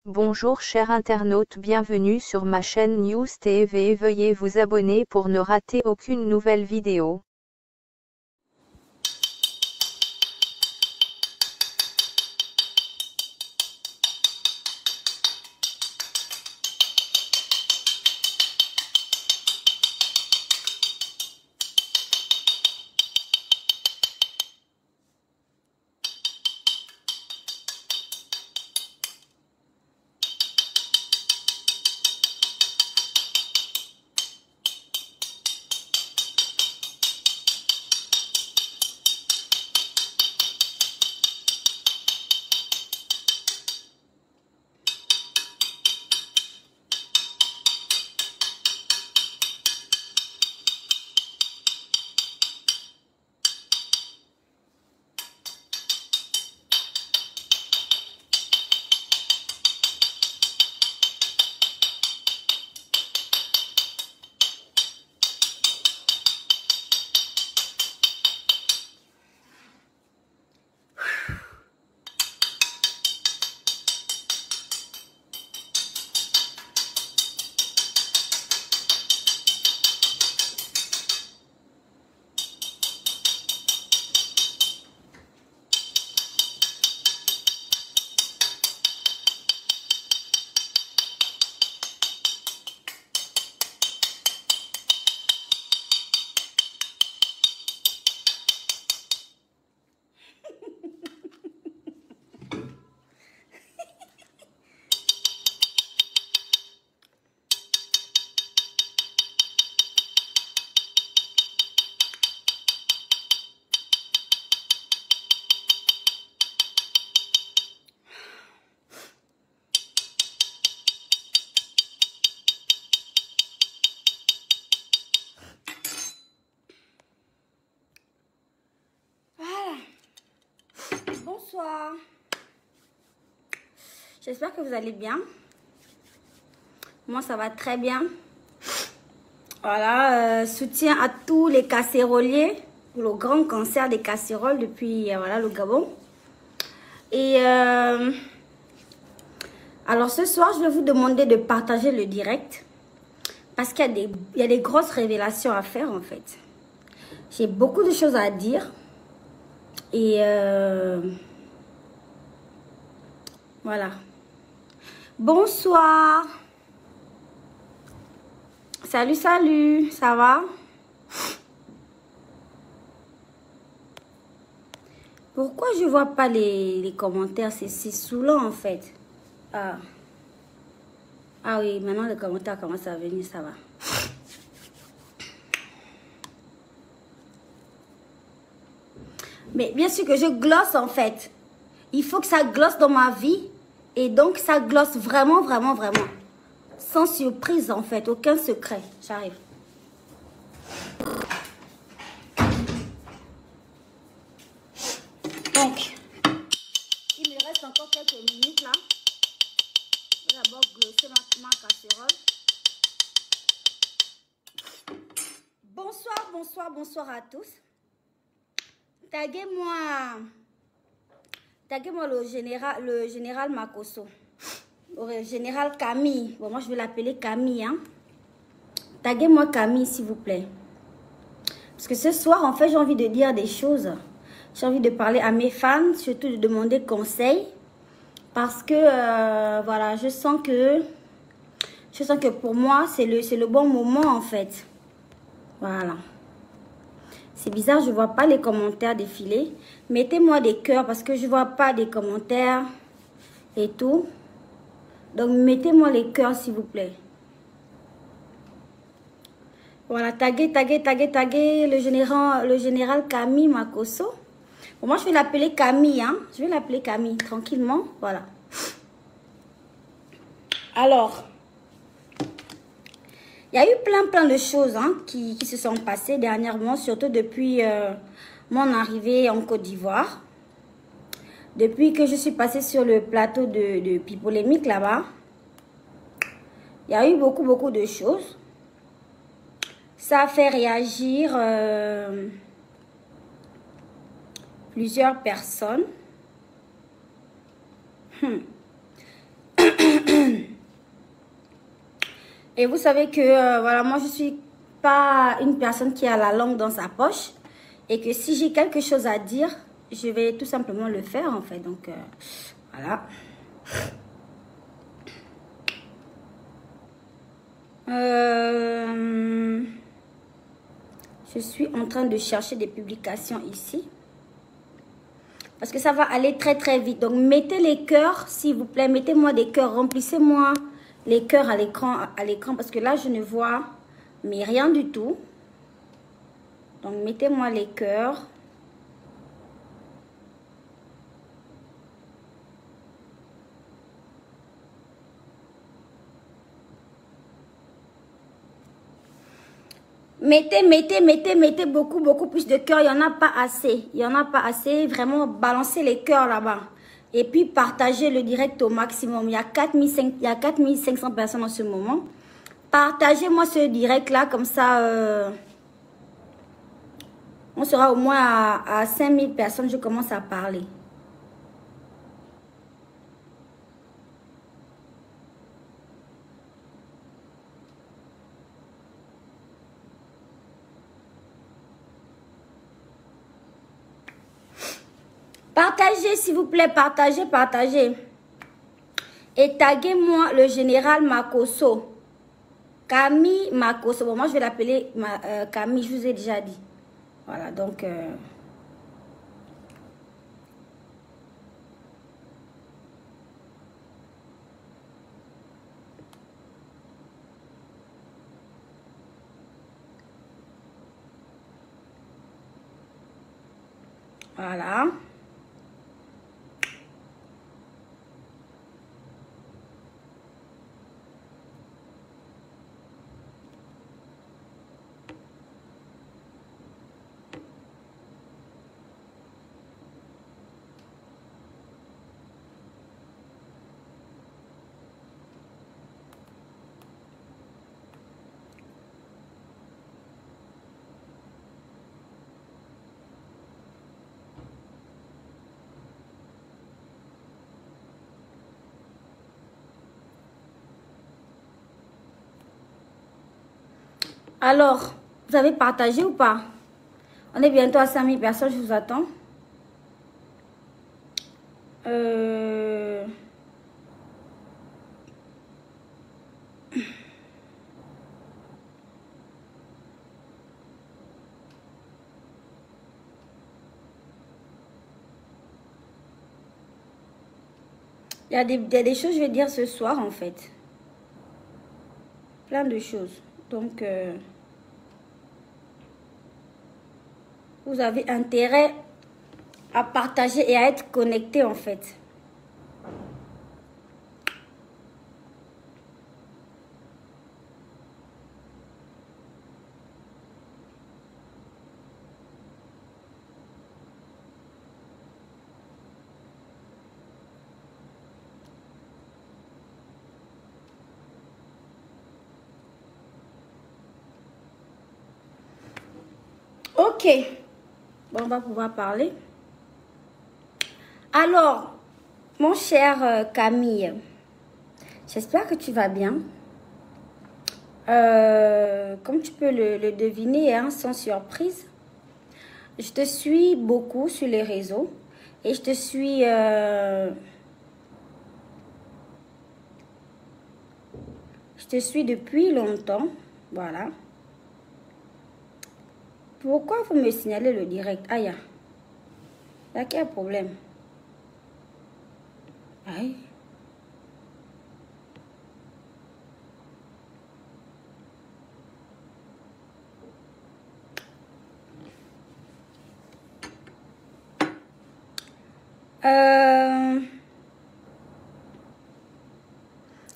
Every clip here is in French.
Bonjour chers internautes, bienvenue sur ma chaîne News TV. Veuillez vous abonner pour ne rater aucune nouvelle vidéo. Bonsoir, j'espère que vous allez bien. Moi ça va très bien. Voilà, soutien à tous les casseroliers pour le grand cancer des casseroles depuis voilà, le Gabon. Et alors ce soir je vais vous demander de partager le direct parce qu'il y a des grosses révélations à faire en fait. J'ai beaucoup de choses à dire et voilà. Bonsoir. Salut, salut. Ça va? Pourquoi je vois pas les commentaires? C'est saoulant en fait. Ah oui, maintenant les commentaires commencent à venir, ça va. Mais bien sûr que je glosse en fait. Il faut que ça glosse dans ma vie. Et donc, ça glosse vraiment, vraiment, vraiment. Sans surprise, en fait. Aucun secret. J'arrive. Donc, il me reste encore quelques minutes, là. Je vais d'abord glosser ma casserole. Bonsoir, bonsoir, bonsoir à tous. Taguez-moi le général Makosso. Le général Camille. Bon, moi, je vais l'appeler Camille. Hein. Taguez-moi Camille, s'il vous plaît. Parce que ce soir, en fait, j'ai envie de dire des choses. J'ai envie de parler à mes fans, surtout de demander conseil. Parce que, voilà, je sens que pour moi, c'est le bon moment, en fait. Voilà. C'est bizarre, je ne vois pas les commentaires défiler. Mettez-moi des cœurs parce que je ne vois pas des commentaires et tout. Donc, mettez-moi les cœurs, s'il vous plaît. Voilà, taguez le général Camille Makosso. Bon, moi, je vais l'appeler Camille, hein. Je vais l'appeler Camille, tranquillement. Voilà. Alors, il y a eu plein de choses hein, qui se sont passées dernièrement, surtout depuis mon arrivée en Côte d'Ivoire. Depuis que je suis passée sur le plateau de Pipolémique là-bas, il y a eu beaucoup de choses. Ça a fait réagir plusieurs personnes. Et vous savez que, voilà, moi, je suis pas une personne qui a la langue dans sa poche. Et que si j'ai quelque chose à dire, je vais tout simplement le faire, en fait. Donc, voilà. Je suis en train de chercher des publications ici. Parce que ça va aller très très vite. Donc mettez les cœurs, s'il vous plaît. Mettez-moi des cœurs. Remplissez-moi les cœurs à l'écran. Parce que là, je ne vois mais rien du tout. Donc mettez-moi les cœurs. Mettez beaucoup plus de cœurs. Il n'y en a pas assez. Il n'y en a pas assez. Vraiment, balancez les cœurs là-bas. Et puis, partagez le direct au maximum. Il y a 4500 personnes en ce moment. Partagez-moi ce direct-là. Comme ça, on sera au moins à 5000 personnes. Je commence à parler. Partagez, s'il vous plaît, partagez. Et taguez-moi le général Makosso. Camille Makosso. Bon, moi, je vais l'appeler Camille, je vous ai déjà dit. Voilà, donc... Voilà. Alors, vous avez partagé ou pas? On est bientôt à 5000 personnes, je vous attends. Il y a des choses que je vais dire ce soir, en fait. Plein de choses. Donc, vous avez intérêt à partager et à être connecté, en fait. Ok. Bon, on va pouvoir parler. Alors, mon cher Camille, j'espère que tu vas bien. Comme tu peux le deviner, hein, sans surprise, je te suis beaucoup sur les réseaux et je te suis... je te suis depuis longtemps, voilà. Pourquoi vous me signalez le direct? Aïe, il y a quel problème? Aïe.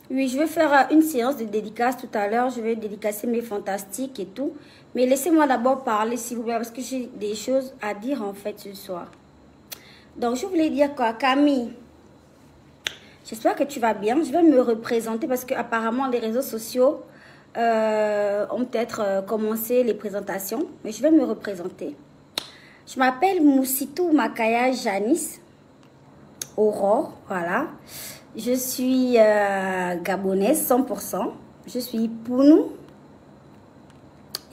Oui, je vais faire une séance de dédicace tout à l'heure. Je vais dédicacer mes fantastiques et tout. Mais laissez-moi d'abord parler, s'il vous plaît, parce que j'ai des choses à dire, en fait, ce soir. Donc, je voulais dire quoi, Camille? J'espère que tu vas bien. Je vais me représenter parce qu'apparemment, les réseaux sociaux ont peut-être commencé les présentations. Mais je vais me représenter. Je m'appelle Moussitou Makaya Janice Aurore, voilà. Je suis gabonaise 100%. Je suis Pounou.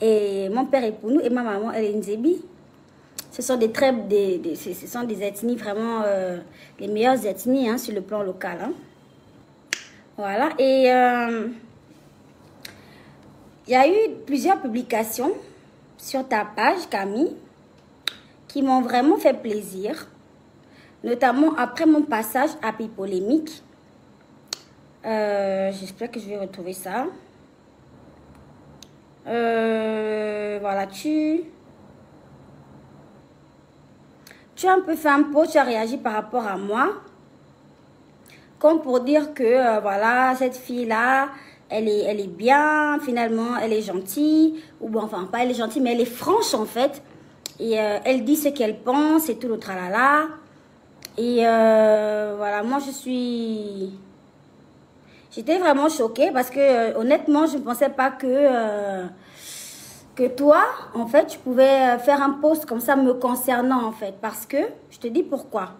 Et mon père est Pounou et ma maman, elle est Nzebi. Ce sont des ethnies vraiment les meilleures ethnies hein, sur le plan local. Hein. Voilà. Et il y a eu plusieurs publications sur ta page, Camille, qui m'ont vraiment fait plaisir. Notamment après mon passage à Pipolémique. J'espère que je vais retrouver ça. Voilà, tu as un peu fait un post, tu as réagi par rapport à moi. Comme pour dire que, voilà, cette fille-là, elle est bien, finalement, elle est gentille. Ou bon, enfin, pas elle est gentille, mais elle est franche, en fait. Et elle dit ce qu'elle pense et tout le tralala. Et voilà, moi, j'étais vraiment choquée parce que, honnêtement, je ne pensais pas que toi, en fait, tu pouvais faire un post comme ça me concernant, en fait. Parce que, je te dis pourquoi.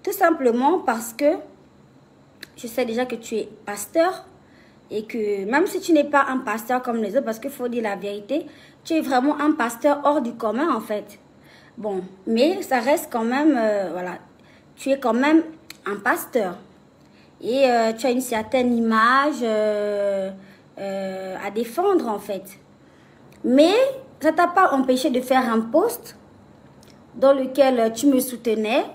Tout simplement parce que je sais déjà que tu es pasteur et que même si tu n'es pas un pasteur comme les autres, parce qu'il faut dire la vérité, tu es vraiment un pasteur hors du commun, en fait. Bon, mais ça reste quand même, voilà, tu es quand même un pasteur. Et tu as une certaine image à défendre, en fait. Mais ça ne t'a pas empêché de faire un post dans lequel tu me soutenais.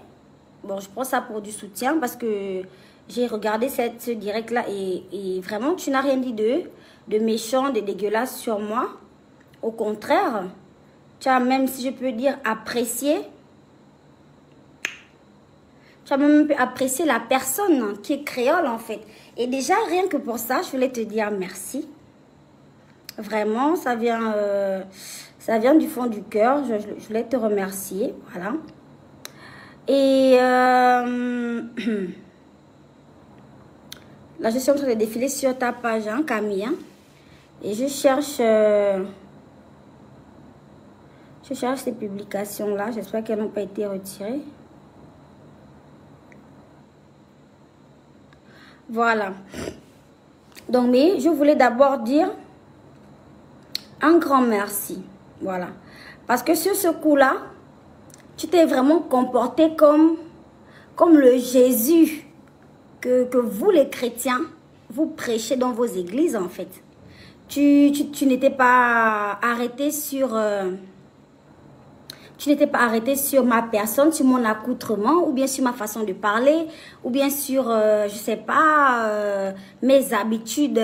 Bon, je prends ça pour du soutien parce que j'ai regardé ce direct-là et vraiment, tu n'as rien dit de méchant, de dégueulasse sur moi. Au contraire, tu as même, si je peux dire, apprécié. Tu as même apprécié la personne qui est créole, en fait. Et déjà, rien que pour ça, je voulais te dire merci. Vraiment, ça vient du fond du cœur. Je voulais te remercier. Voilà. Et là, je suis en train de défiler sur ta page, hein, Camille. Hein, et je cherche ces publications-là. J'espère qu'elles n'ont pas été retirées. Voilà. Donc, mais je voulais d'abord dire un grand merci. Voilà. Parce que sur ce coup-là, tu t'es vraiment comporté comme le Jésus que vous, les chrétiens, vous prêchez dans vos églises, en fait. Tu n'étais pas arrêté sur... tu n'étais pas arrêté sur ma personne, sur mon accoutrement, ou bien sur ma façon de parler, ou bien sur, je sais pas, mes habitudes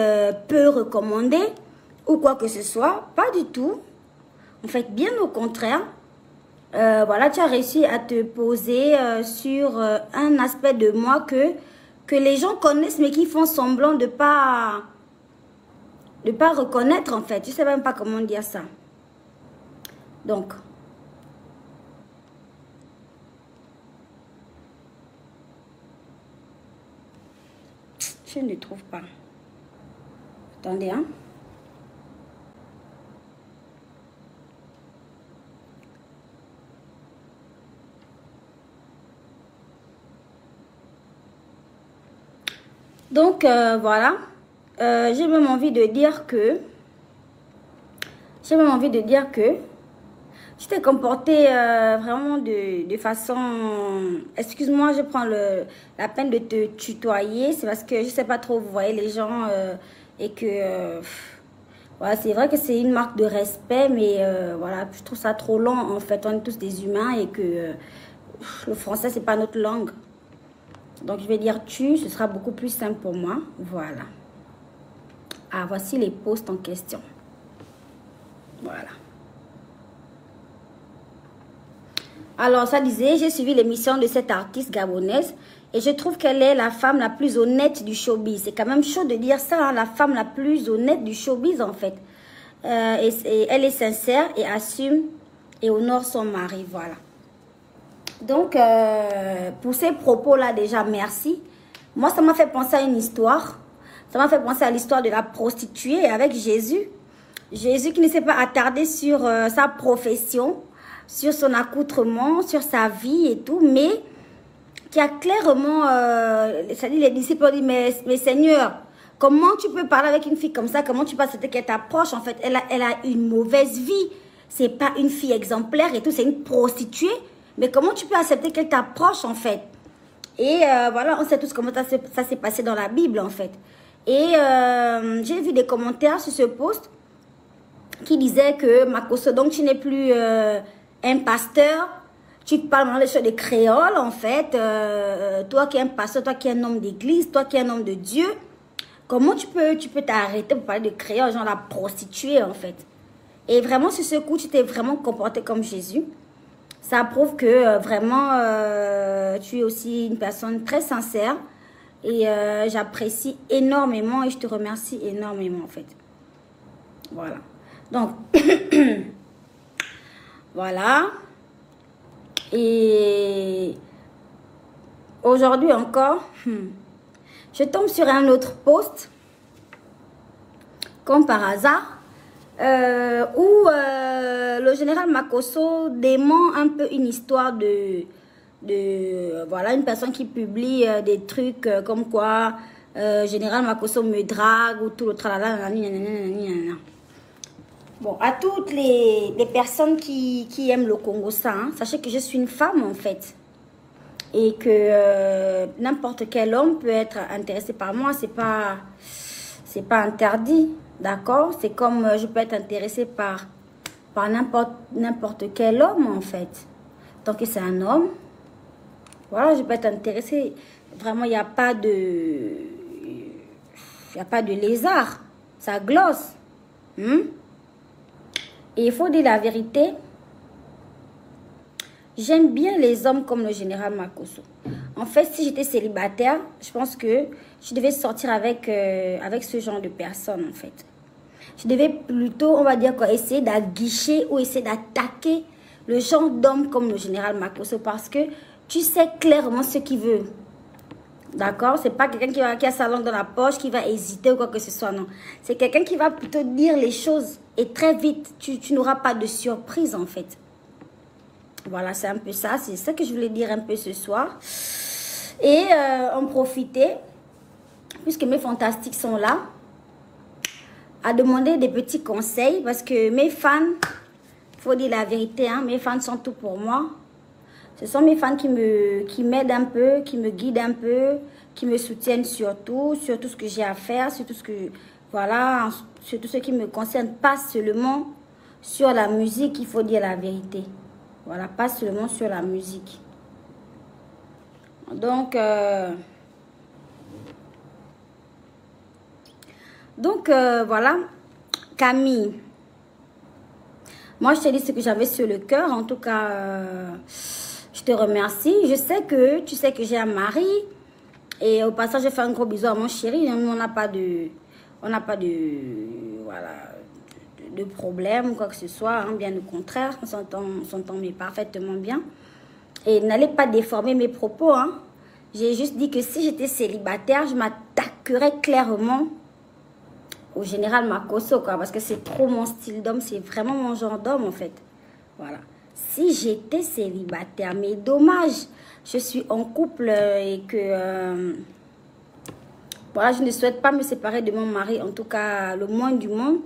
peu recommandées, ou quoi que ce soit. Pas du tout. En fait, bien au contraire. Voilà, tu as réussi à te poser sur un aspect de moi que les gens connaissent, mais qui font semblant de pas reconnaître, en fait. Je sais même pas comment dire ça. Donc... je ne trouve pas. Attendez, hein. Donc, voilà. J'ai même envie de dire que... tu t'es comporté vraiment de façon... Excuse-moi, je prends la peine de te tutoyer. C'est parce que je ne sais pas trop, vous voyez les gens et que... voilà, c'est vrai que c'est une marque de respect, mais voilà, je trouve ça trop long en fait. On est tous des humains et que le français, c'est pas notre langue. Donc, je vais dire tu, ce sera beaucoup plus simple pour moi. Voilà. Ah, voici les posts en question. Voilà. Alors, ça disait, j'ai suivi l'émission de cette artiste gabonaise et je trouve qu'elle est la femme la plus honnête du showbiz. C'est quand même chaud de dire ça, hein, la femme la plus honnête du showbiz, en fait. Et elle est sincère et assume et honore son mari, voilà. Donc, pour ces propos-là, déjà, merci. Moi, ça m'a fait penser à une histoire. Ça m'a fait penser à l'histoire de la prostituée avec Jésus. Jésus qui ne s'est pas attardé sur sa profession, sur son accoutrement, sur sa vie et tout, mais qui a clairement, c'est-à-dire les disciples ont dit, mais Seigneur, Comment tu peux parler avec une fille comme ça? Comment tu peux accepter qu'elle t'approche? En fait, elle a une mauvaise vie. C'est pas une fille exemplaire et tout, c'est une prostituée. Mais comment tu peux accepter qu'elle t'approche, en fait? Et voilà, on sait tous comment ça s'est passé dans la Bible, en fait. Et j'ai vu des commentaires sur ce post qui disaient que Makosso, donc tu n'es plus un pasteur, tu parles maintenant des choses de créole, en fait. Toi qui es un pasteur, toi qui es un homme d'église, toi qui es un homme de Dieu, comment tu peux t'arrêter pour parler de créole, genre la prostituée, en fait. Et vraiment, sur ce coup, tu t'es vraiment comporté comme Jésus. Ça prouve que vraiment, tu es aussi une personne très sincère. Et j'apprécie énormément et je te remercie énormément, en fait. Voilà. Donc, voilà. Et aujourd'hui encore, je tombe sur un autre post, comme par hasard. Où le général Makosso dément un peu une histoire voilà, une personne qui publie des trucs comme quoi général Makosso me drague ou tout le tralala. Bon, à toutes les personnes qui aiment le Congo, ça, hein, sachez que je suis une femme en fait. Et que n'importe quel homme peut être intéressé par moi, c'est pas interdit. D'accord? C'est comme je peux être intéressée par n'importe quel homme, en fait. Donc, c'est un homme. Voilà, je peux être intéressée. Vraiment, il n'y a pas de... lézard. Ça glosse. Et il faut dire la vérité. J'aime bien les hommes comme le général Makosso. En fait, si j'étais célibataire, je pense que je devais sortir avec ce genre de personnes, en fait. Je devais plutôt, on va dire quoi, essayer d'aguicher ou essayer d'attaquer le genre d'homme comme le général Makosso parce que tu sais clairement ce qu'il veut. D'accord? C'est pas quelqu'un qui a sa langue dans la poche, qui va hésiter ou quoi que ce soit, non. C'est quelqu'un qui va plutôt dire les choses et très vite. Tu n'auras pas de surprise, en fait. Voilà, c'est un peu ça. C'est ça que je voulais dire un peu ce soir. Et en profiter, puisque mes fantastiques sont là, à demander des petits conseils. Parce que mes fans, il faut dire la vérité, hein, mes fans sont tout pour moi. Ce sont mes fans qui m'aident un peu, qui me guident un peu, qui me soutiennent sur tout ce que j'ai à faire, sur tout ce que... Voilà, sur tout ce qui me concerne, pas seulement sur la musique, il faut dire la vérité. Voilà, pas seulement sur la musique. Donc, voilà, Camille. Moi, je te dis ce que j'avais sur le cœur. En tout cas, je te remercie. Je sais que tu sais que j'ai un mari. Et au passage, je fais un gros bisou à mon chéri. Nous, on n'a pas de... Voilà... de problème ou quoi que ce soit, hein, bien au contraire, on s'entend mais parfaitement bien. Et n'allez pas déformer mes propos, hein. J'ai juste dit que si j'étais célibataire, je m'attaquerais clairement au général Makosso, quoi, parce que c'est trop mon style d'homme, c'est vraiment mon genre d'homme, en fait. Voilà. Si j'étais célibataire, mais dommage, je suis en couple et que... voilà, je ne souhaite pas me séparer de mon mari, en tout cas, le moins du monde.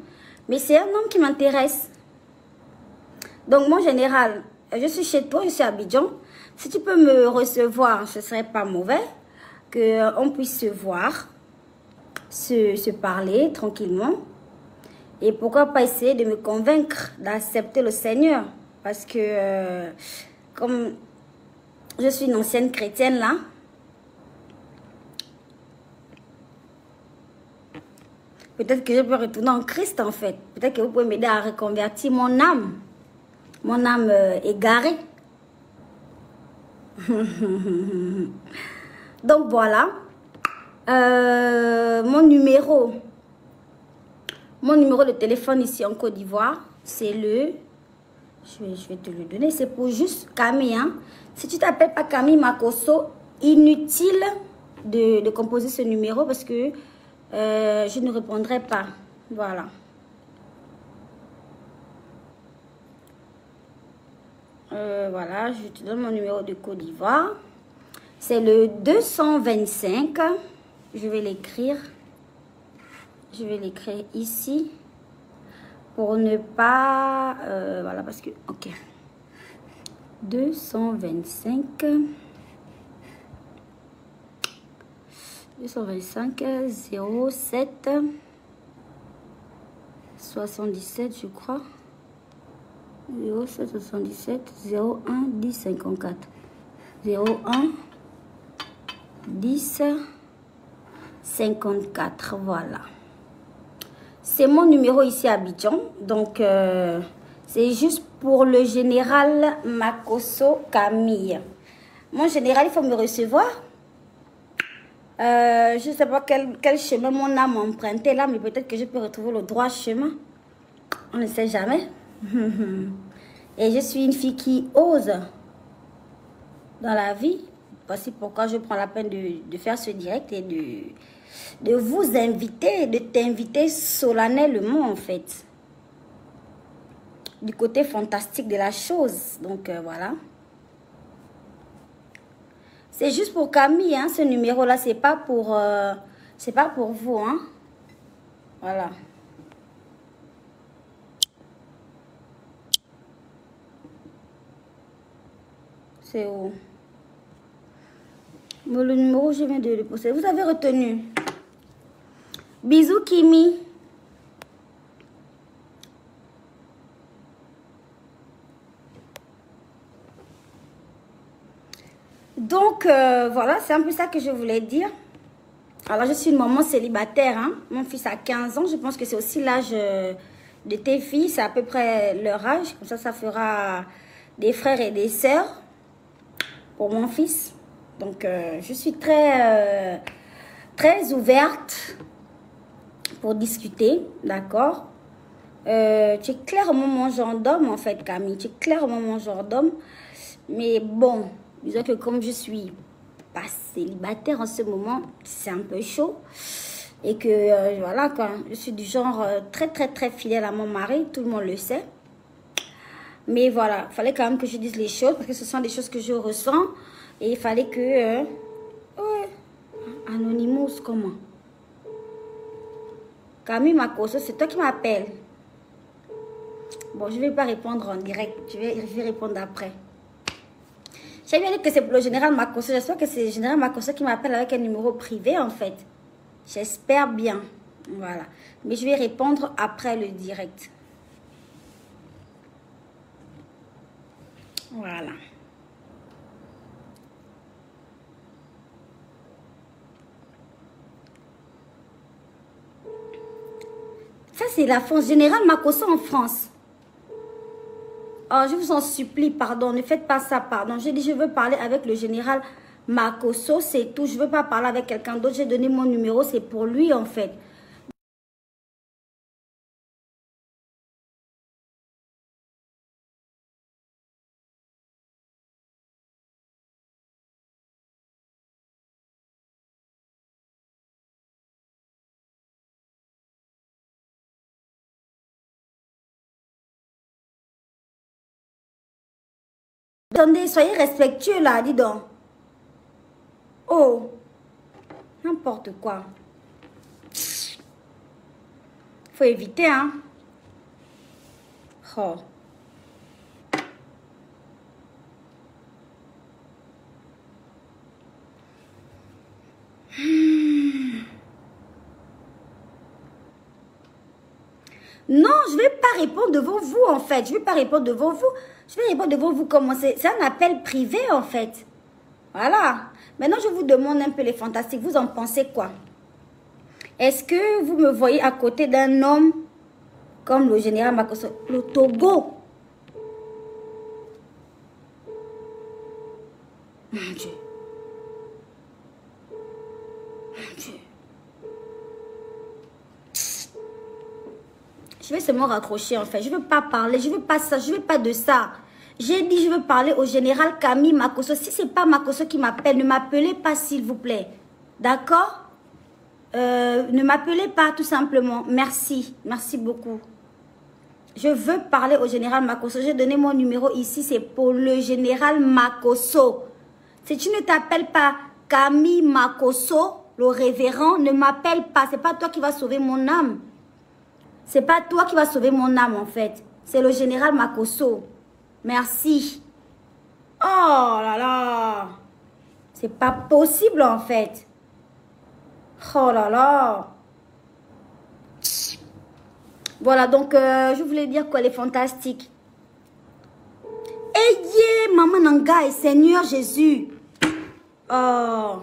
Mais c'est un homme qui m'intéresse. Donc, mon général, je suis chez toi, je suis à Abidjan. Si tu peux me recevoir, ce ne serait pas mauvais. Qu'on puisse se voir, se parler tranquillement. Et pourquoi pas essayer de me convaincre d'accepter le Seigneur. Parce que, comme je suis une ancienne chrétienne là, peut-être que je peux retourner en Christ, en fait. Peut-être que vous pouvez m'aider à reconvertir mon âme. Mon âme égarée. Donc, voilà. Mon numéro de téléphone ici en Côte d'Ivoire, c'est le... Je vais te le donner. C'est pour juste Camille. Hein. Si tu t'appelles pas Camille Makosso, inutile de composer ce numéro parce que... je ne répondrai pas. Voilà. Voilà, je te donne mon numéro de Côte d'Ivoire. C'est le 225. Je vais l'écrire. Je vais l'écrire ici pour ne pas... voilà, parce que... Ok. 225 07 77, je crois. 07 77 01 10 54 01 10 54. Voilà. C'est mon numéro ici à Abidjan. Donc, c'est juste pour le général Makosso Camille. Mon général, il faut me recevoir. Je ne sais pas quel chemin mon âme a emprunté là, mais peut-être que je peux retrouver le droit chemin. On ne sait jamais. Et je suis une fille qui ose dans la vie. Voici pourquoi je prends la peine de faire ce direct et de vous inviter, de t'inviter solennellement en fait. Du côté fantastique de la chose. Donc voilà. C'est juste pour Camille, hein, ce numéro-là. C'est pas pour vous, hein. Voilà. C'est où? Le numéro, je viens de le poster. Vous avez retenu. Bisous, Kimi. Donc, voilà, c'est un peu ça que je voulais dire. Alors, je suis une maman célibataire. Hein. Mon fils a 15 ans. Je pense que c'est aussi l'âge de tes filles. C'est à peu près leur âge. Comme ça fera des frères et des sœurs pour mon fils. Donc, je suis très ouverte pour discuter. D'accord? Tu es clairement mon genre d'homme, en fait, Camille. Tu es clairement mon genre d'homme. Mais bon... Disons que comme je suis pas célibataire en ce moment, c'est un peu chaud. Et que voilà, quand je suis du genre très fidèle à mon mari, tout le monde le sait. Mais voilà, il fallait quand même que je dise les choses parce que ce sont des choses que je ressens. Et il fallait que... ouais, Anonymous, comment? Camille Makosso, c'est toi qui m'appelles. Bon, je ne vais pas répondre en direct. Je vais répondre après. J'ai bien dit que c'est le général Makosso. J'espère que c'est le général Makosso qui m'appelle avec un numéro privé, en fait. J'espère bien. Voilà. Mais je vais répondre après le direct. Voilà. Ça, c'est la France. Général Makosso en France. Oh, je vous en supplie, pardon, ne faites pas ça, pardon. J'ai dit, je veux parler avec le général Makosso, c'est tout. Je ne veux pas parler avec quelqu'un d'autre. J'ai donné mon numéro, c'est pour lui, en fait. Attendez, soyez respectueux, là, dis donc. Oh, n'importe quoi. Faut éviter, hein. Oh. Non, je ne vais pas répondre devant vous, en fait. Je ne vais pas répondre devant vous. Je vais répondre devant vous comment c'est. C'est un appel privé, en fait. Voilà. Maintenant, je vous demande un peu les fantastiques. Vous en pensez quoi? Est-ce que vous me voyez à côté d'un homme comme le général Makosso, le Togo? Mon Dieu. Mon Dieu. Je vais seulement raccrocher en fait. Je ne veux pas parler. Je ne veux pas ça. Je ne veux pas de ça. J'ai dit je veux parler au général Camille Makosso. Si ce n'est pas Makosso qui m'appelle, ne m'appelez pas s'il vous plaît. D'accord? Ne m'appelez pas tout simplement. Merci. Merci beaucoup. Je veux parler au général Makosso. J'ai donné mon numéro ici. C'est pour le général Makosso. Si tu ne t'appelles pas Camille Makosso, le révérend, ne m'appelle pas. C'est pas toi qui vas sauver mon âme. C'est pas toi qui vas sauver mon âme, en fait. C'est le général Makosso. Merci. Oh là là. C'est pas possible, en fait. Oh là là. Voilà, donc, je voulais dire qu'elle est fantastique. Ayez, maman Nanga et Seigneur Jésus. Oh.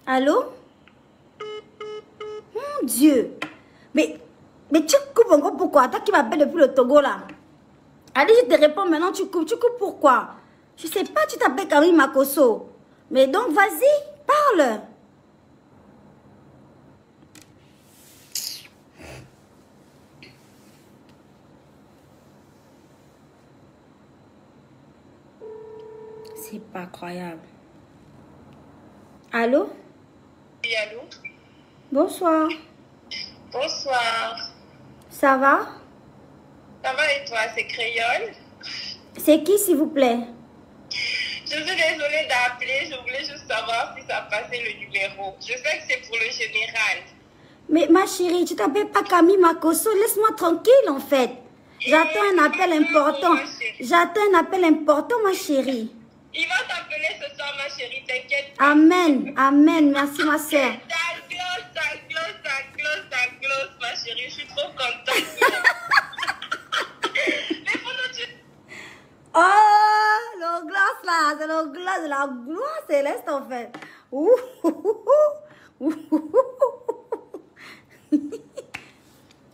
Allô? Mon Dieu. Mais tu coupes encore pourquoi? Toi qui m'appelles depuis le Togo là. Allez, je te réponds maintenant, tu coupes. Tu coupes pourquoi? Je sais pas, tu t'appelles Camille Makosso. Mais donc, vas-y, parle. C'est pas croyable. Allô? Oui, allô? Bonsoir. Bonsoir. Ça va? Ça va et toi, c'est Créole? C'est qui, s'il vous plaît? Je suis désolée d'appeler, je voulais juste savoir si ça passait le numéro. Je sais que c'est pour le général. Mais ma chérie, tu t'appelles pas Camille Makosso, laisse-moi tranquille en fait. J'attends un appel important. J'attends un appel important, ma chérie. Il va t'appeler ce soir, ma chérie, t'inquiète pas. Amen, amen, merci ma soeur. Ça close, ma chérie, je suis trop contente. Les photos, tu... Oh, le glace là, c'est le glace de la gloire céleste en fait. Ouh, ouh, ouh, ouh.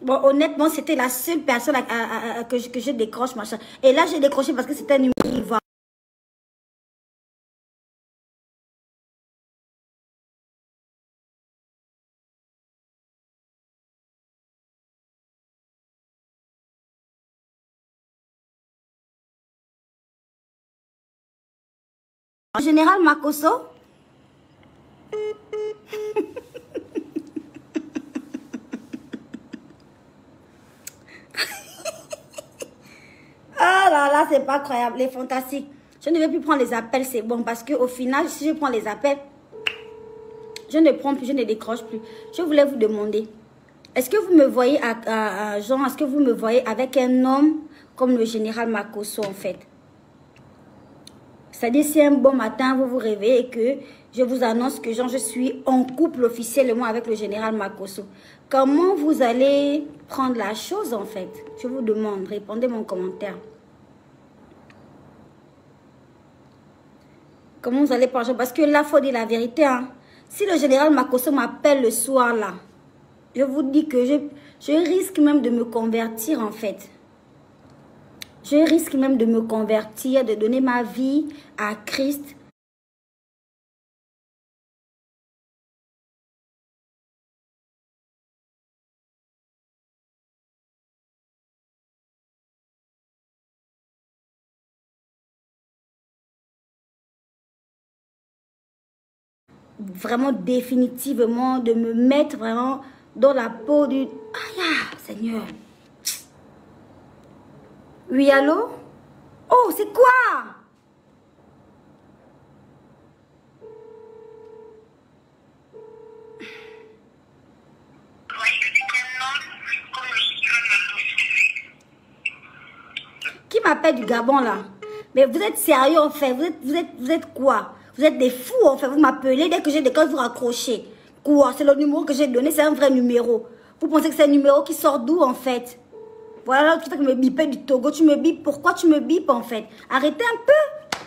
Bon, honnêtement, c'était la seule personne que je décroche, machin. Et là, j'ai décroché parce que c'était un numéro. Général Makosso. Ah là là, c'est pas croyable, les fantastiques. Je ne vais plus prendre les appels, c'est bon, parce qu'au final, si je prends les appels, je ne prends plus, je ne décroche plus. Je voulais vous demander, est-ce que vous me voyez genre, est-ce que vous me voyez avec un homme comme le général Makosso en fait? C'est-à-dire, si un bon matin, vous vous réveillez et que je vous annonce que genre, je suis en couple officiellement avec le général Makosso. Comment vous allez prendre la chose en fait? Je vous demande, répondez mon commentaire. Comment vous allez prendre la chose? Parce que là, il faut dire la vérité. Hein. Si le général Makosso m'appelle le soir là, je vous dis que je risque même de me convertir en fait. Je risque même de me convertir, de donner ma vie à Christ. Vraiment définitivement, de me mettre vraiment dans la peau du... Ah, Seigneur. Oui, allô? Oh, c'est quoi? Qui m'appelle du Gabon là? Mais vous êtes sérieux en fait? Vous êtes quoi? Vous êtes des fous en fait. Vous m'appelez dès que j'ai des cas, vous raccrochez. Quoi? C'est le numéro que j'ai donné, c'est un vrai numéro. Vous pensez que c'est un numéro qui sort d'où en fait? Voilà, tu fais que me bipais du Togo. Tu me bipes. Pourquoi tu me bipes en fait? Arrêtez un peu.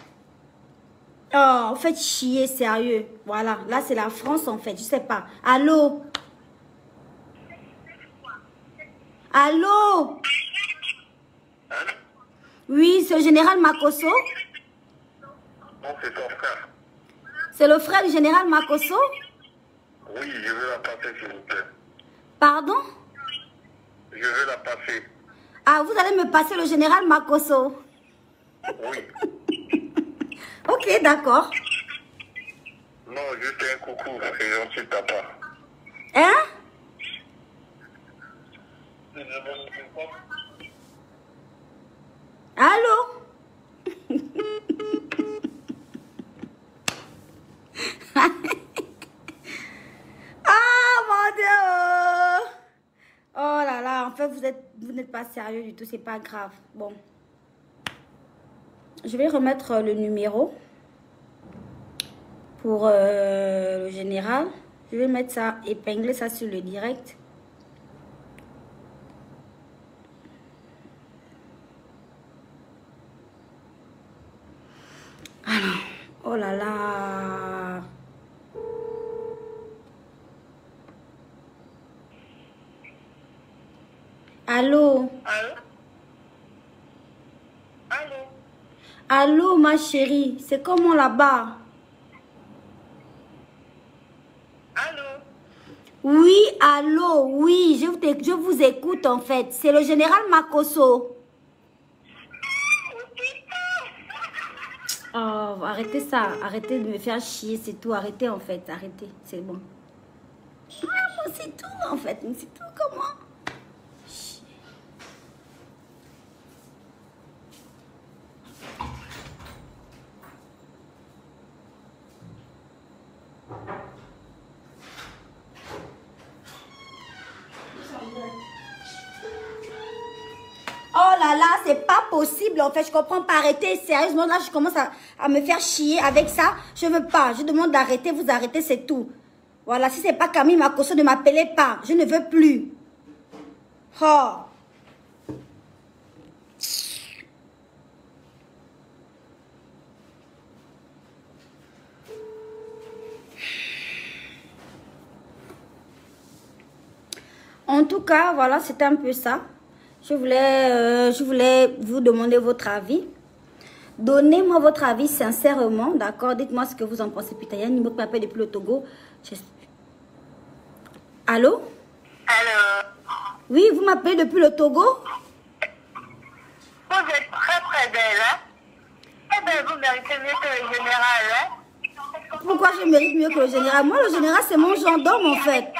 Oh, vous faites chier, sérieux. Voilà, là c'est la France en fait. Je sais pas. Allô? Allô? Oui, c'est le général Makosso. Non, c'est ton frère. C'est le frère du général Makosso? Oui, je veux la passer, s'il vous plaît. Pardon? Je veux la passer. Ah, vous allez me passer le général Makosso? Oui. Ok, d'accord. Non, juste un coucou, c'est gentil de ta part. Hein? Allô? vous n'êtes pas sérieux du tout, c'est pas grave. Bon. Je vais remettre le numéro pour le général. Je vais mettre ça, épingler ça sur le direct. Alors, oh là là. Allô? Allô? Allô? Allô, ma chérie, c'est comment là-bas? Allô? Oui, allô, oui, je vous écoute en fait. C'est le général Makosso. Oh, arrêtez ça, arrêtez de me faire chier, c'est tout, arrêtez en fait, arrêtez, c'est bon. Ah, c'est tout en fait, c'est tout, comment? Oh là là, c'est pas possible en fait, je comprends pas, arrêtez, sérieusement, là je commence à me faire chier avec ça, je veux pas, je demande d'arrêter, vous arrêtez, c'est tout. Voilà, si c'est pas Camille Makosso, ne m'appelez pas, je ne veux plus. Oh. En tout cas, voilà, c'était un peu ça. Je voulais vous demander votre avis. Donnez-moi votre avis sincèrement, d'accord? Dites-moi ce que vous en pensez. Putain, il y a un numéro qui m'appelle depuis le Togo. Allô? Allô? Oui, vous m'appelez depuis le Togo? Vous êtes très très belle, hein? Eh bien, vous méritez mieux que le général, hein? Pourquoi je mérite mieux que le général? Moi, le général, c'est mon gendarme, en fait.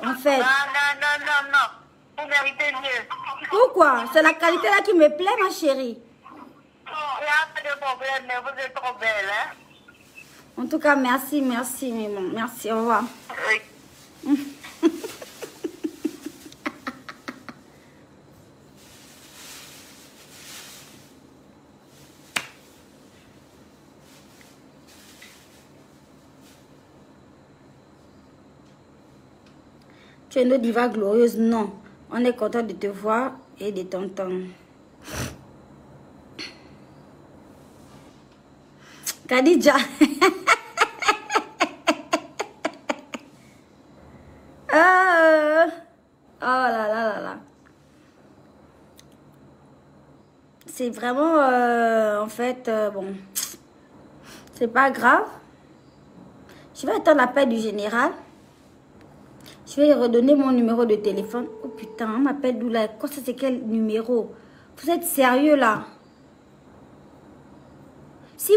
En fait. Non. Vous méritez mieux. Pourquoi? C'est la qualité là qui me plaît, ma chérie. Il n'y a pas de problème, mais vous êtes trop belle, hein? En tout cas, merci, maman. Merci, au revoir. Oui. Tu es une diva glorieuse, non. On est content de te voir et de t'entendre. Khadija. Oh là là là là. C'est vraiment, en fait, bon, c'est pas grave. Je vais attendre l'appel du général. Je vais redonner mon numéro de téléphone. Oh putain, on m'appelle d'où là? Quoi, ça c'est quel numéro? Vous êtes sérieux là? Si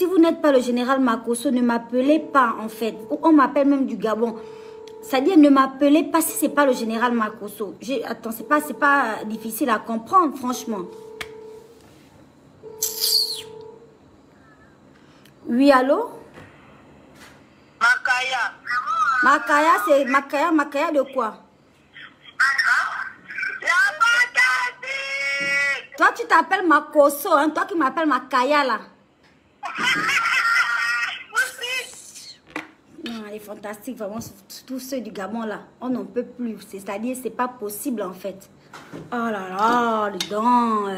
vous n'êtes pas le général Makosso, ne m'appelez pas en fait. On m'appelle même du Gabon. C'est-à-dire ne m'appelez pas si c'est pas le général Makosso. Attends, c'est pas difficile à comprendre franchement. Oui, allô? Makaya. Makaya, c'est Makaya de quoi? La patate. Toi, tu t'appelles Makosso, hein? Toi qui m'appelles Makaya là. Non, elle est fantastique, vraiment, tous ceux du Gabon là, on n'en peut plus. C'est-à-dire, c'est pas possible en fait. Oh là là, les dents.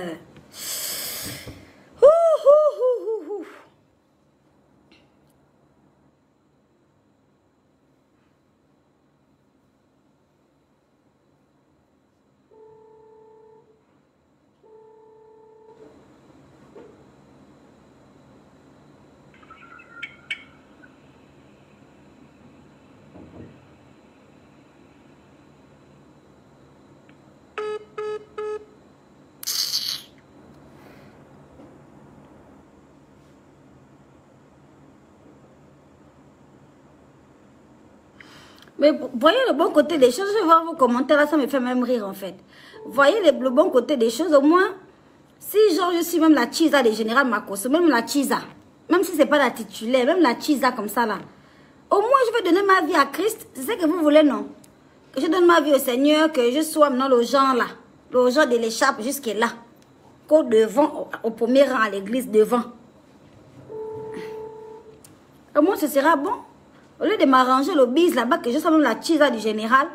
Mais voyez le bon côté des choses. Je vais voir vos commentaires là, ça me fait même rire en fait. Voyez le bon côté des choses. Au moins, si genre je suis même la Chiza des général Makosso, même la Chiza, même si c'est pas la titulaire, même la Chiza comme ça là, au moins je vais donner ma vie à Christ. C'est ce que vous voulez, non? Que je donne ma vie au Seigneur, que je sois maintenant le genre là. aux gens de l'écharpe jusque-là. Qu'au devant, au premier rang à l'église, devant. Au moins, ce sera bon. Au lieu de m'arranger le bise là-bas, que je sens la chisa du général,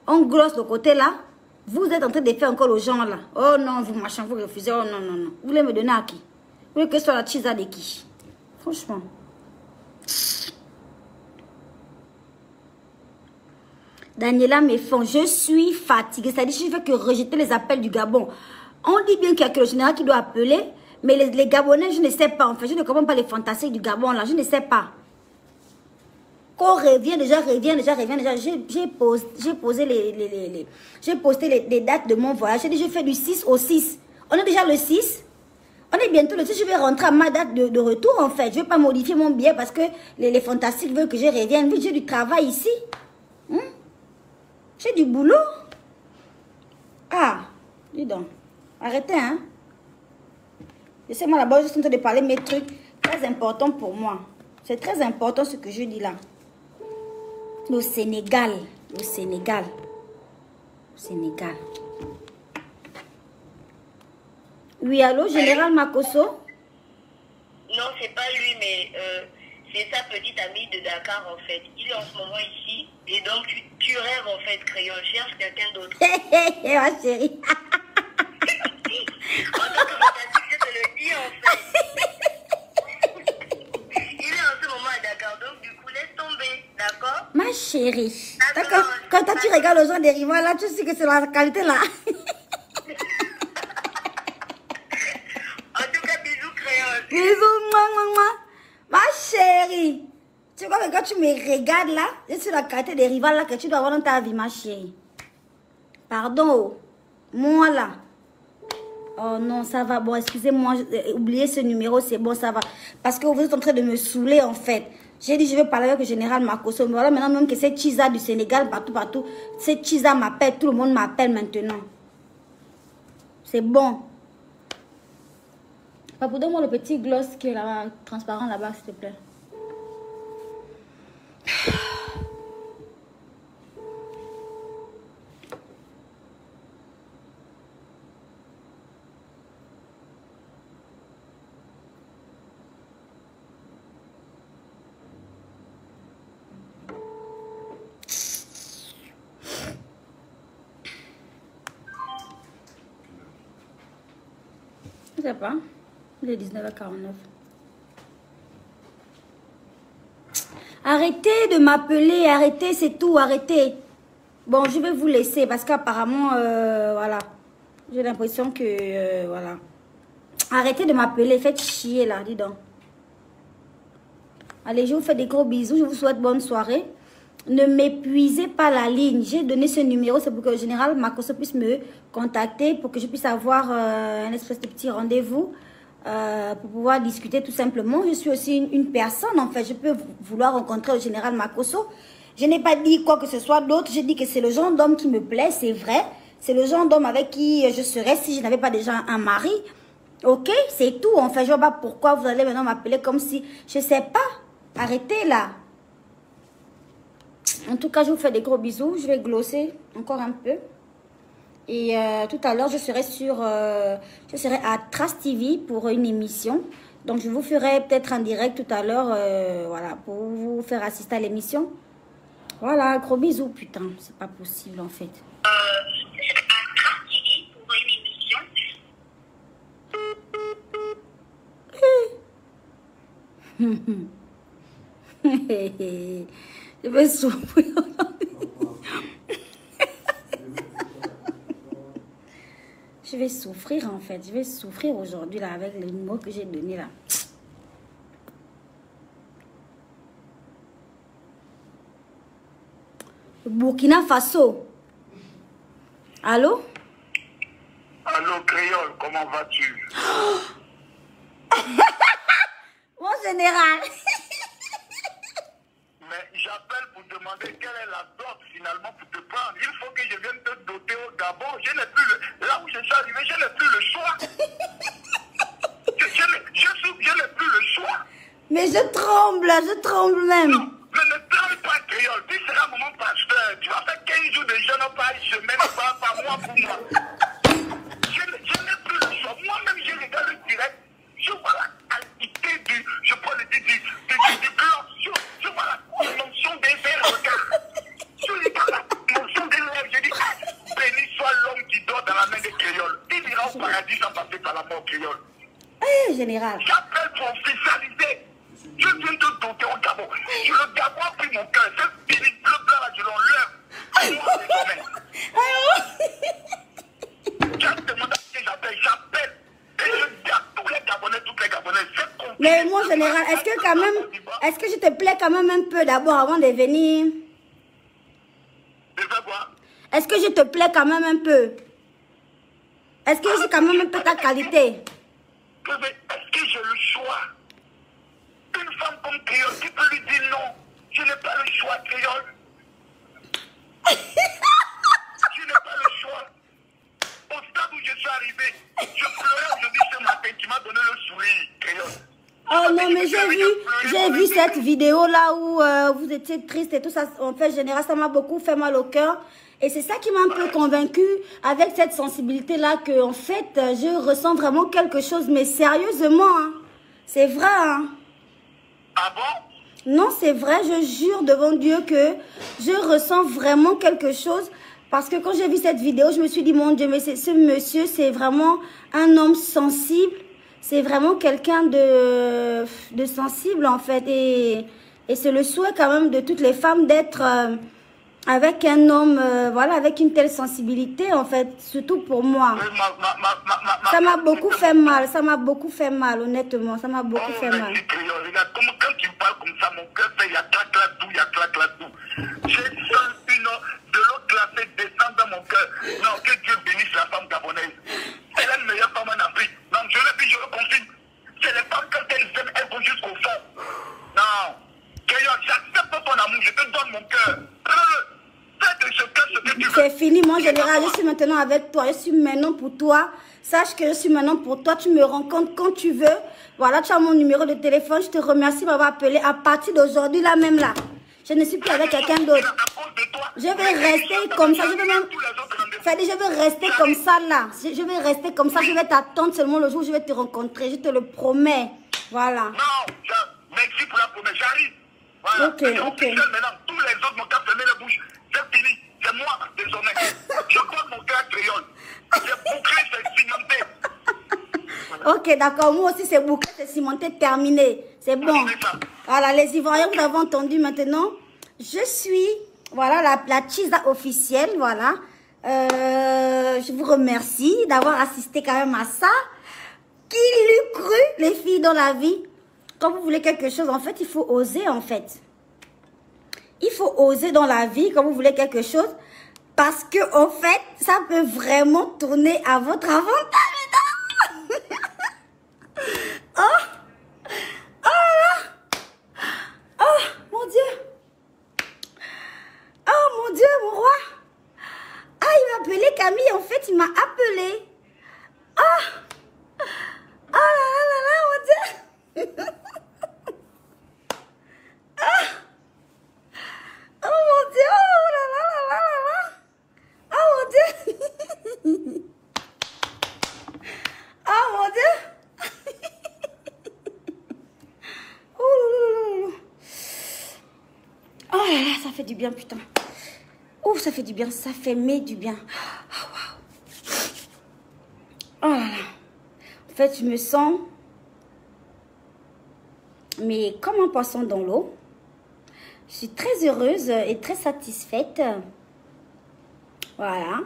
on grosse le côté là, vous êtes en train de faire encore aux gens là. Oh non, vous machin, vous refusez. Oh non, non, non. Vous voulez me donner à qui? Vous voulez que ce soit la chisa de qui? Franchement. Daniela me font, je suis fatiguée. C'est-à-dire que je ne fais que rejeter les appels du Gabon. On dit bien qu'il y a que le général qui doit appeler, mais les Gabonais, je ne sais pas. En fait, je ne comprends pas les fantastiques du Gabon là. Je ne sais pas. Qu'on revient déjà. J'ai posté les dates de mon voyage. J'ai dit, je fais du 6 au 6. On est déjà le 6. On est bientôt le 6. Je vais rentrer à ma date de retour, en fait. Je ne vais pas modifier mon billet parce que les fantastiques veulent que je revienne. J'ai du travail ici. J'ai du boulot. Ah, dis donc. Arrêtez, hein. Laissez-moi là-bas, je suis en train de parler mes trucs très importants pour moi. C'est très important ce que je dis là. Le Sénégal. Le Sénégal. Le Sénégal. Oui, allô, Général Makosso? Non, c'est pas lui, mais c'est sa petite amie de Dakar, en fait. Il est en ce moment ici. Et donc, tu rêves, en fait, créole. Cherche quelqu'un d'autre. Hé, ma chérie. En tant que fantastique, je te le dis, en fait. Il est en ce moment à Dakar. Donc, du coup, laisse tomber. D'accord? Ma chérie. D'accord. Quand toi, tu regardes les gens des rivales, là, tu sais que c'est la qualité, là. En tout cas, bisous, créole. Bisous, moi. Ma chérie. Tu vois que quand tu me regardes là, c'est la qualité des rivales là que tu dois avoir dans ta vie, ma chérie. Pardon. Moi là. Oh non, ça va. Bon, excusez-moi. Oubliez ce numéro, c'est bon, ça va. Parce que vous êtes en train de me saouler en fait. J'ai dit, je vais parler avec le général Makosso. Mais voilà, maintenant même que cette Chisa du Sénégal, partout. Cette Chisa m'appelle. Tout le monde m'appelle maintenant. C'est bon. Papa, donne-moi le petit gloss qui est là, transparent là-bas, s'il te plaît. Je sais pas. Il est 19h49. Arrêtez de m'appeler, arrêtez, c'est tout, arrêtez. Bon, je vais vous laisser parce qu'apparemment, voilà. J'ai l'impression que, voilà. Arrêtez de m'appeler, faites chier là, dis donc. Allez, je vous fais des gros bisous, je vous souhaite bonne soirée. Ne m'épuisez pas la ligne. J'ai donné ce numéro, c'est pour que le général Makosso puisse me contacter, pour que je puisse avoir un espèce de petit rendez-vous. Pour pouvoir discuter tout simplement. Je suis aussi une personne, en fait. Je peux vouloir rencontrer le général Makosso. Je n'ai pas dit quoi que ce soit d'autre. J'ai dit que c'est le genre d'homme qui me plaît, c'est vrai. C'est le genre d'homme avec qui je serais si je n'avais pas déjà un mari. Ok, c'est tout. En fait, je vois pas pourquoi vous allez maintenant m'appeler comme si... Je sais pas. Arrêtez là. En tout cas, je vous fais des gros bisous. Je vais glosser encore un peu. Et tout à l'heure, je serai à Trace TV pour une émission. Donc, je vous ferai peut-être en direct tout à l'heure, voilà, pour vous faire assister à l'émission. Voilà, gros bisous, putain, c'est pas possible en fait. Je serai à Trace TV pour une émission. Je vais souffrir. Je vais souffrir en fait. Je vais souffrir aujourd'hui là avec les mots que j'ai donnés là. Burkina Faso. Allô? Allô, créole, comment vas-tu? Mon général. Mais j'appelle pour demander quelle est la dot finalement pour te prendre. Il faut que je vienne te doter au Gabon. Je n'ai plus là où je suis arrivé, je n'ai plus le choix. Je n'ai plus le choix. Mais je tremble même. Non, mais ne tremble pas, créole. Tu seras mon pasteur. Tu vas faire 15 jours de jeûne par semaine, par mois pour moi. d'abord, créole. Eh, général. J'appelle pour officialiser. Je viens de doter au Gabon. Je le Gabon a pris mon cœur. C'est fini. Le blanc là, je l'enlève. Moi, je demande à qui j'appelle. J'appelle. Et je dis à tous les Gabonais, toutes les Gabonais. Mais mon général, est-ce que quand même, est-ce que je te plais quand même un peu d'abord avant de venir? Je fais quoi? Est-ce que je te plais quand même un peu? Est-ce que j'ai quand même un peu ta qualité? Est-ce que j'ai le choix? Une femme comme créole qui peut lui dire non. Je n'ai pas le choix, créole. Je n'ai pas le choix. Au stade où je suis arrivé, je pleurais aujourd'hui ce matin. Tu m'as donné le sourire, créole. Oh non, mais j'ai vu cette vidéo là où vous étiez triste et tout ça. En fait, général, ça m'a beaucoup fait mal au cœur. Et c'est ça qui m'a un peu convaincue avec cette sensibilité-là que, en fait, je ressens vraiment quelque chose, mais sérieusement, hein. C'est vrai, hein. Ah bon? Non, c'est vrai, je jure devant Dieu que je ressens vraiment quelque chose. Parce que quand j'ai vu cette vidéo, je me suis dit, mon Dieu, mais ce monsieur, c'est vraiment un homme sensible. C'est vraiment quelqu'un de sensible, en fait. Et c'est le souhait quand même de toutes les femmes d'être avec un homme, voilà, avec une telle sensibilité, en fait. Surtout pour moi. Ça m'a beaucoup fait mal. Ça m'a beaucoup fait mal, honnêtement. Ça m'a beaucoup fait mal. Regarde, quand tu me parles comme ça, mon cœur fait, il y a clac, clac, tout, il y a clac, clac, tout. J'ai senti de l'eau glacée descendre dans mon cœur. Non, que Dieu bénisse la femme gabonaise. Elle est la meilleure femme en Afrique. Non, je le dis, je le confirme. C'est les femmes, quand elles aiment, elles vont jusqu'au fond. Non. J'accepte ton amour, je te donne mon cœur. Fais de ce cœur ce que tu veux. C'est fini, mon général. Je suis maintenant avec toi. Je suis maintenant pour toi. Sache que je suis maintenant pour toi. Tu me rencontres quand tu veux. Voilà, tu as mon numéro de téléphone. Je te remercie de m'avoir appelé. À partir d'aujourd'hui, là même là. Je ne suis plus avec quelqu'un d'autre. Je vais rester comme ça. Je vais même... Fadi, je vais rester comme ça là. Je vais rester comme ça. Je vais t'attendre seulement le jour où je vais te rencontrer. Je te le promets. Voilà. Non, merci pour la promesse. J'arrive. Voilà. Ok, ok. Maintenant, tous les autres m'ont qu'à fermer la bouche. C'est fini. C'est moi, désormais. Je porte mon cœur créole. C'est bouclé, c'est cimenté. Ok, d'accord. Moi aussi, c'est bouclé, c'est cimenté, terminé. C'est bon. Voilà, les Ivoiriens, vous avez entendu maintenant. Je suis, voilà, la Tchiza officielle, voilà. Je vous remercie d'avoir assisté quand même à ça. Qui l'eût cru, les filles dans la vie? Quand vous voulez quelque chose, en fait, il faut oser, en fait. Il faut oser dans la vie quand vous voulez quelque chose. Parce que, en fait, ça peut vraiment tourner à votre avantage. Oh! Oh! Oh, mon Dieu! Oh, mon Dieu, mon roi! Ah, il m'a appelé Camille. En fait, il m'a appelé. Oh! Oh là là là, mon Dieu! Ah! Oh mon Dieu! Oh là là là là là! Oh mon Dieu! Oh mon Dieu! Oh là là, ça fait du bien, putain. Oh, ça fait du bien, ça fait du bien. Oh, wow. Oh là là. En fait, je me sens, mais comme un poisson dans l'eau. Je suis très heureuse et très satisfaite. Voilà.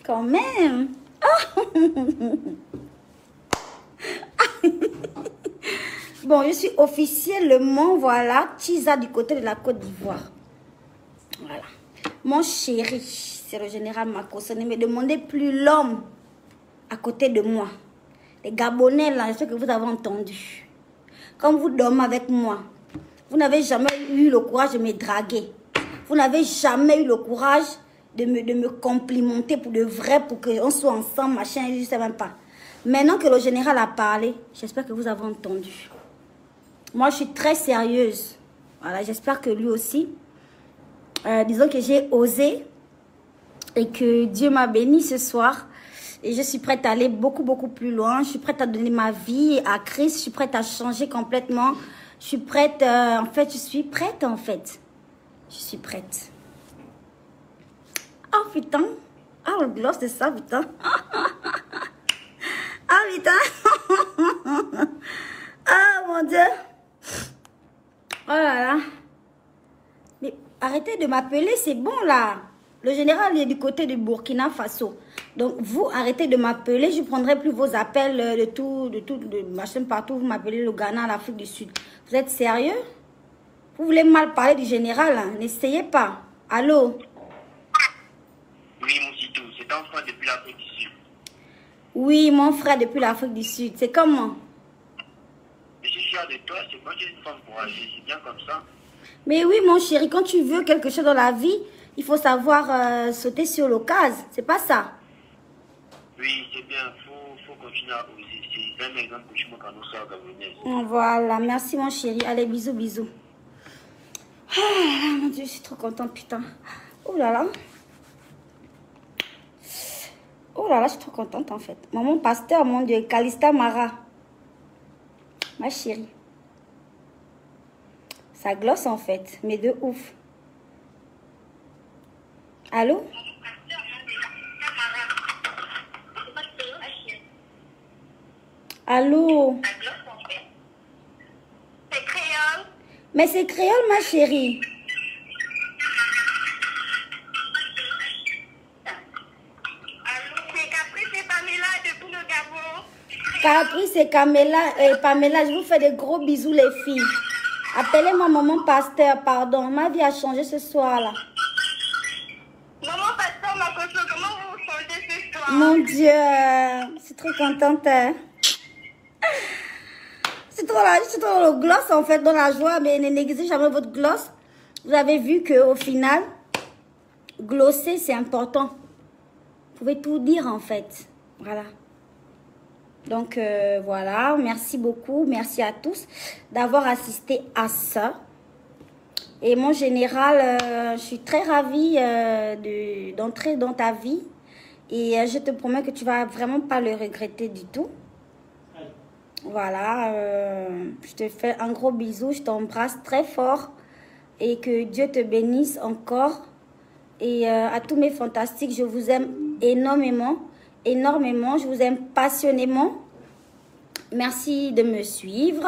Quand même. Oh. Bon, je suis officiellement, voilà, Tchiza du côté de la Côte d'Ivoire. Voilà. Mon chéri, c'est le général Makosso. Ne me demandez plus l'homme à côté de moi. Les Gabonais, là, je sais que vous avez entendu. Quand vous dormez avec moi, vous n'avez jamais eu le courage de me draguer. Vous n'avez jamais eu le courage de me complimenter pour de vrai, pour qu'on soit ensemble, machin, je ne sais même pas. Maintenant que le général a parlé, j'espère que vous avez entendu. Moi, je suis très sérieuse. Voilà, j'espère que lui aussi. Disons que j'ai osé et que Dieu m'a béni ce soir. Et je suis prête à aller beaucoup, beaucoup plus loin. Je suis prête à donner ma vie à Christ. Je suis prête à changer complètement. Je suis prête, en fait, je suis prête, en fait. Je suis prête. Oh, putain. Ah, le gloss de ça, putain. Ah, putain. Ah, mon Dieu. Oh là là. Mais arrêtez de m'appeler, c'est bon là. Le général est du côté du Burkina Faso. Donc, vous, arrêtez de m'appeler. Je ne prendrai plus vos appels de machin partout. Vous m'appelez le Ghana, l'Afrique du Sud. Vous êtes sérieux? Vous voulez mal parler du général, hein? N'essayez pas. Allô? Oui, mon Cito, c'est ton frère depuis l'Afrique du Sud. Oui, mon frère depuis l'Afrique du Sud. C'est comment? Je suis fier de toi, c'est moi qui suis une femme courageuse, c'est bien comme ça. Mais oui, mon chéri, quand tu veux quelque chose dans la vie, il faut savoir sauter sur l'occasion. C'est pas ça? Oui, c'est bien, faut continuer à oser. C'est un exemple que je montre à nos soeurs gabounaises. Voilà, merci mon chéri. Allez, bisous, bisous. Ah, mon Dieu, je suis trop contente, putain. Oh là là. Oh là là, je suis trop contente en fait. Maman pasteur, mon Dieu, Calista Mara. Ma chérie. Ça glosse en fait, mais de ouf. Allô? Allô? C'est créole. Mais c'est créole, ma chérie. C'est Caprice et Pamela depuis le Gabon. Caprice et Pamela, je vous fais des gros bisous les filles. Appelez-moi maman pasteur, pardon. Ma vie a changé ce soir-là. Maman Pasteur Makoso, comment vous vous sentez ce soir? Mon Dieu, je suis très contente. Hein. Je suis trop dans le gloss en fait, dans la joie, mais ne négligez jamais votre gloss. Vous avez vu qu'au final, glosser c'est important. Vous pouvez tout dire en fait. Voilà. Donc voilà, merci beaucoup, merci à tous d'avoir assisté à ça. Et mon général, je suis très ravie d'entrer dans ta vie. Et je te promets que tu vas vraiment pas le regretter du tout. Voilà, je te fais un gros bisou, je t'embrasse très fort. Et que Dieu te bénisse encore. Et à tous mes fantastiques, je vous aime énormément. Énormément, je vous aime passionnément. Merci de me suivre.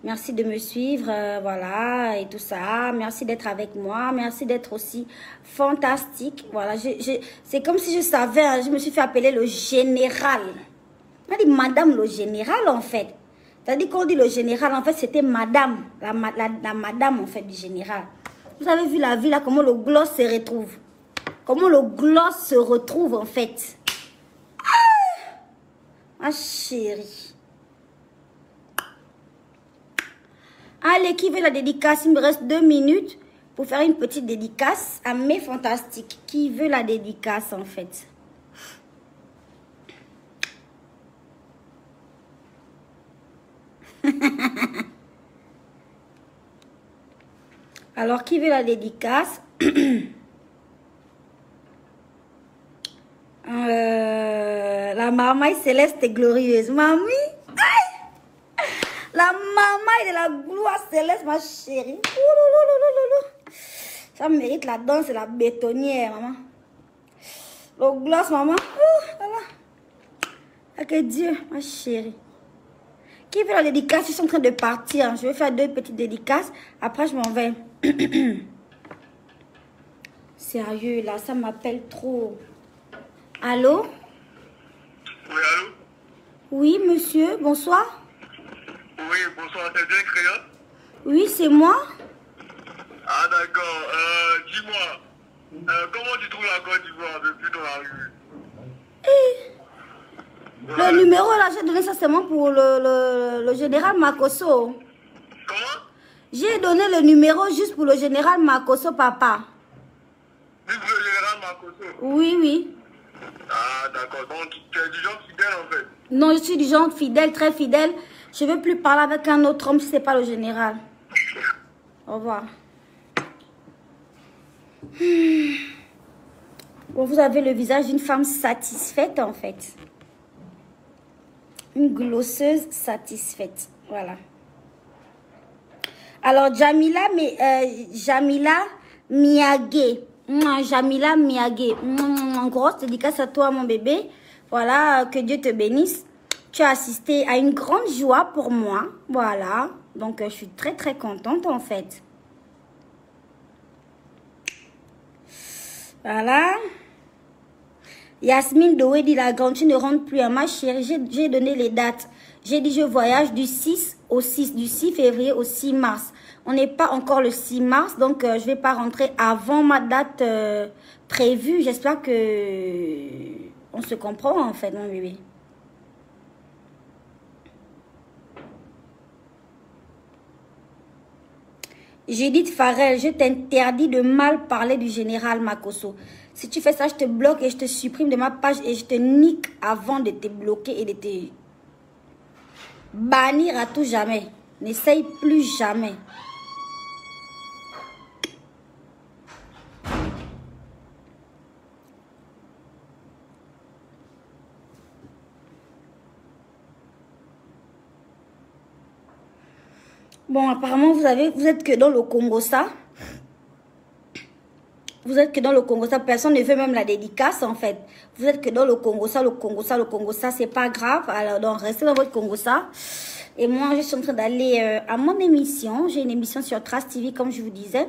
Merci de me suivre, voilà, et tout ça. Merci d'être avec moi. Merci d'être aussi fantastique. Voilà, c'est comme si je savais, hein, je me suis fait appeler le général. On dit madame le général, en fait. C'est-à-dire qu'on dit le général, en fait, c'était madame. La madame, en fait, du général. Vous avez vu la vie, là, comment le gloss se retrouve. Comment le gloss se retrouve, en fait. Ah, ma chérie. Allez, qui veut la dédicace? Il me reste 2 minutes pour faire une petite dédicace à mes fantastiques. Qui veut la dédicace, en fait? Alors, qui veut la dédicace? La marmaille céleste est glorieuse. Mamie, aïe! La marmaille de la gloire céleste, ma chérie. Ça mérite la danse et la bétonnière, maman. Le gloss, maman. Voilà. Avec Dieu, ma chérie. Qui veut la dédicace? Je suis en train de partir. Je vais faire 2 petites dédicaces. Après, je m'en vais. Sérieux, là, ça m'appelle trop. Allô? Oui, allô? Oui, monsieur, bonsoir. Oui, bonsoir, c'est bien créole? Oui, c'est moi. Ah d'accord, dis-moi, comment tu trouves la Côte d'Ivoire depuis dans la rue? Le numéro là, j'ai donné ça seulement pour le général Makoso. Comment? J'ai donné le numéro juste pour le général Makoso, papa. Juste pour le général Makoso? Oui, oui. Ah d'accord, donc tu es du genre fidèle en fait? Non, je suis du genre fidèle, très fidèle. Je ne veux plus parler avec un autre homme si ce n'est pas le général. Au revoir. Bon, vous avez le visage d'une femme satisfaite en fait. Une glosseuse satisfaite. Voilà. Alors, Jamila Miagé. Jamila Miagé. En grosse dédicace à toi, mon bébé. Voilà, que Dieu te bénisse. Tu as assisté à une grande joie pour moi. Voilà. Donc, je suis très, très contente, en fait. Voilà. Yasmine Doé dit, la grande, tu ne rentres plus à ma chérie. J'ai donné les dates. J'ai dit, je voyage du 6 au 6, du 6 février au 6 mars. On n'est pas encore le 6 mars, donc je ne vais pas rentrer avant ma date prévue. J'espère que on se comprend, en fait, mon bébé. Judith Farrell, je t'interdis de mal parler du général Makosso. Si tu fais ça, je te bloque et je te supprime de ma page et je te nique avant de te bloquer et de te bannir à tout jamais. N'essaye plus jamais. Bon, apparemment, vous êtes que dans le Congo, ça. Vous êtes que dans le Congo, ça. Personne ne veut même la dédicace, en fait. Vous êtes que dans le Congo, ça, le Congo, ça, le Congo, ça. C'est pas grave. Alors, donc, restez dans votre Congo, ça. Et moi, je suis en train d'aller à mon émission. J'ai une émission sur Trace TV, comme je vous disais.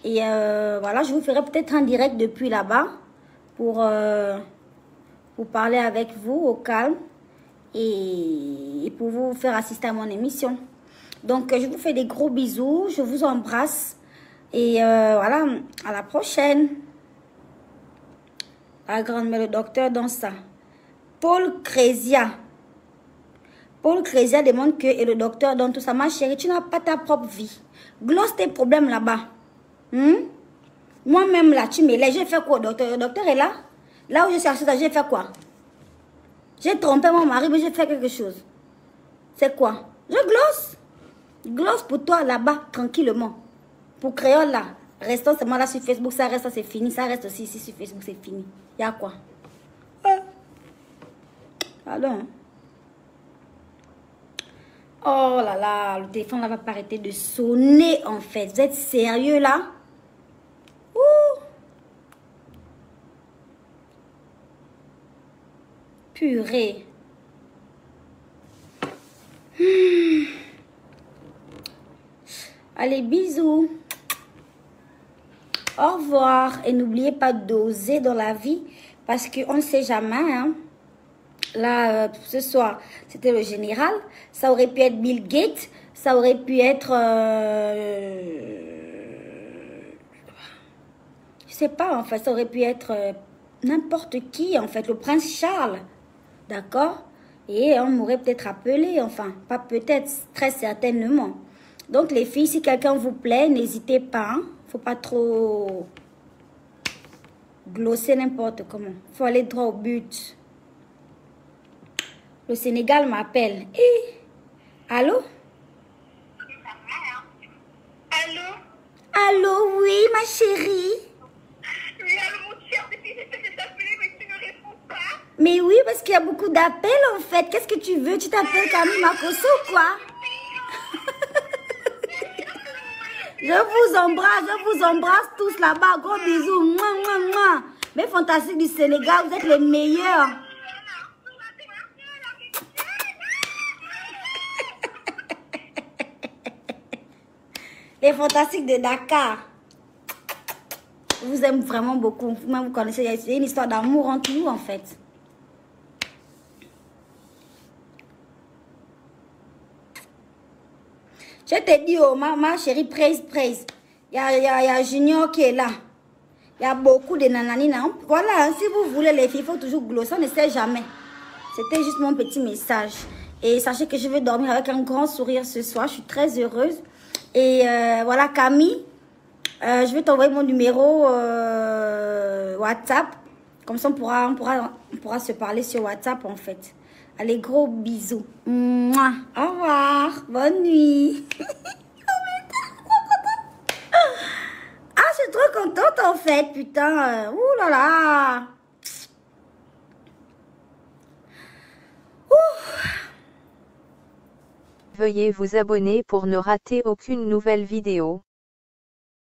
Et voilà, je vous ferai peut-être un direct depuis là-bas pour parler avec vous au calme et pour vous faire assister à mon émission. Donc, je vous fais des gros bisous. Je vous embrasse. Et voilà, à la prochaine. La grande mère, le docteur dans ça. Paul Crézia. Paul Crézia demande que et le docteur dans tout ça. Ma chérie, tu n'as pas ta propre vie. Glosse tes problèmes là-bas. Moi-même là, tu me laisses. J'ai fait quoi, docteur? Le docteur est là. Là où je suis assise, j'ai fait quoi? J'ai trompé mon mari, mais j'ai fait quelque chose. C'est quoi? Je glosse. Glosse pour toi là-bas, tranquillement. Pour Créole là, restons seulement là sur Facebook, ça reste, c'est fini. Ça reste aussi ici sur Facebook, c'est fini. Il y a quoi? Alors, hein? Oh là là, le téléphone là va pas arrêter de sonner en fait. Vous êtes sérieux là? Ouh. Purée. Allez, bisous. Au revoir. Et n'oubliez pas d'oser dans la vie parce qu'on ne sait jamais. Hein. Là, ce soir, c'était le général. Ça aurait pu être Bill Gates. Ça aurait pu être... je sais pas, en fait. Ça aurait pu être n'importe qui, en fait. Le prince Charles. D'accord? Et on m'aurait peut-être appelé. Enfin, pas peut-être, très certainement. Donc, les filles, si quelqu'un vous plaît, n'hésitez pas. Hein. Faut pas trop glosser n'importe comment. Faut aller droit au but. Le Sénégal m'appelle. Hey. Allô? Allô? Allô, oui, ma chérie. Oui, allô, mon cher, depuis que j'essaie de t'appeler, mais tu ne réponds pas. Mais oui, parce qu'il y a beaucoup d'appels, en fait. Qu'est-ce que tu veux? Tu t'appelles Camille Makosso, quoi? Je vous embrasse tous là-bas. Gros bisous. Mouah, mouah, mouah. Mes fantastiques du Sénégal, vous êtes les meilleurs. Les fantastiques de Dakar. Je vous aime vraiment beaucoup. Vous connaissez, il y a une histoire d'amour entre nous, en fait. Je te dis, oh, ma chérie, praise. Il y a Junior qui est là. Il y a beaucoup de nananina. Voilà, si vous voulez les filles, il faut toujours glosser, on ne sait jamais. C'était juste mon petit message. Et sachez que je vais dormir avec un grand sourire ce soir. Je suis très heureuse. Et voilà, Camille, je vais t'envoyer mon numéro WhatsApp. Comme ça, on pourra se parler sur WhatsApp, en fait. Allez, gros bisous. Mouah. Au revoir. Bonne nuit. Ah, je suis trop contente, en fait, putain. Ouh là là. Veuillez vous abonner pour ne rater aucune nouvelle vidéo.